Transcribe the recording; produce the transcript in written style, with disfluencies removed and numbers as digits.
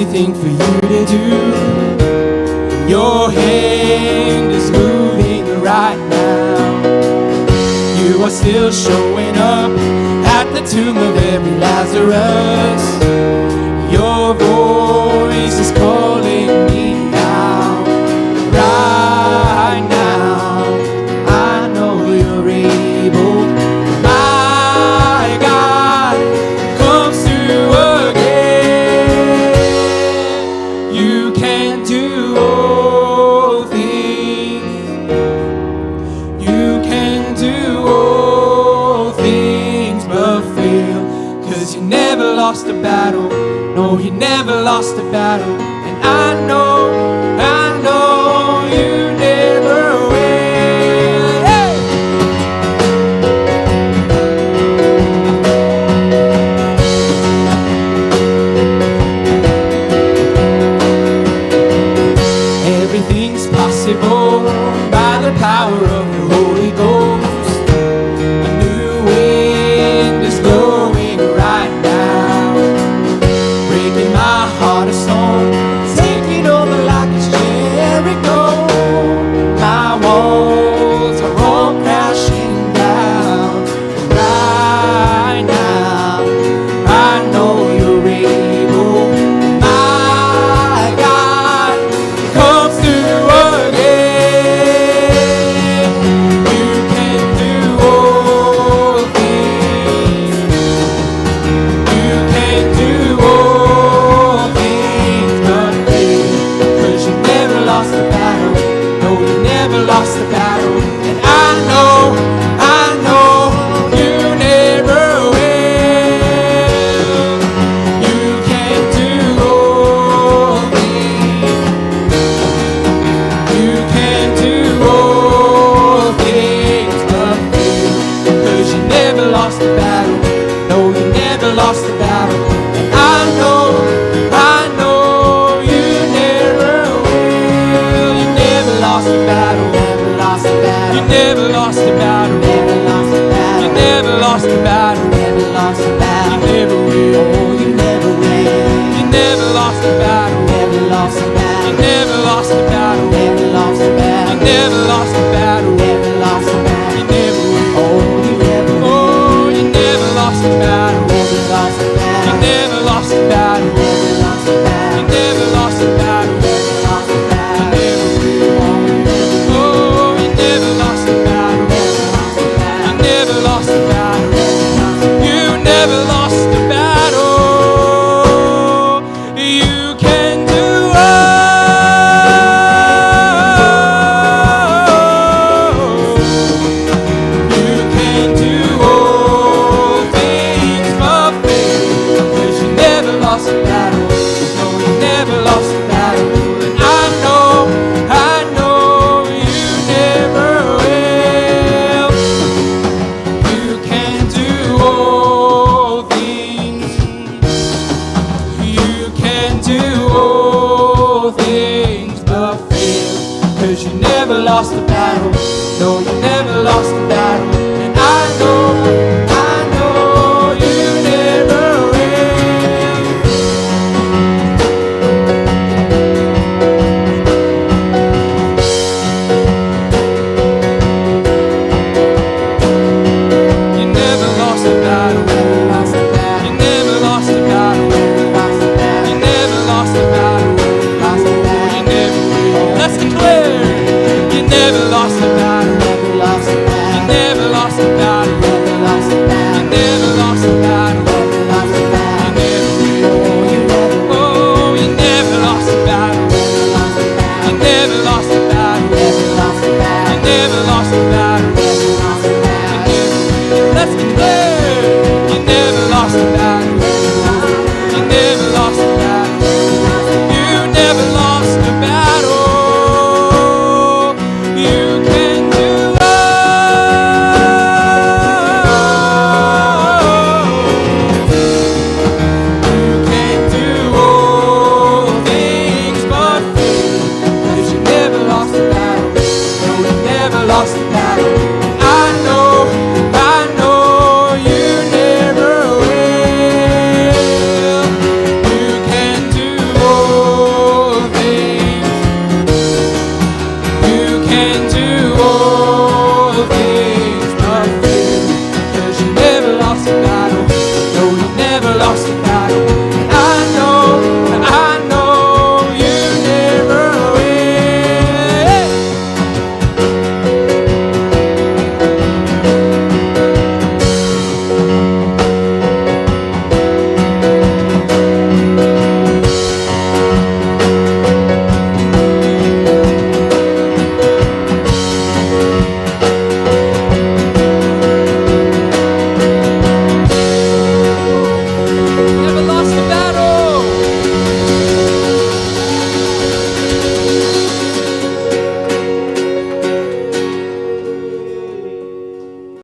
easy thing for you to do. Your hand is moving right now. You are still showing up at the tomb of every Lazarus. Your voice is calling me out right now. I know you're able. My God comes through again. You can do all things. You can do all things but fail. 'Cause you never lost a battle. No, you never lost a battle. And I know you never will. Hey! Everything's possible by the power of the Holy Ghost. A new wind is blowing right now, breaking my heart of stone, taking over like it's Jericho. My walls are all crashing down right now. I know you're able. My God comes through again. You can do all things. You can do all things but fail. 'Cause you never lost the battle. No, you never lost the battle. And I know you never will. You can do all things. You can do all things but fail. 'Cause you never lost the battle.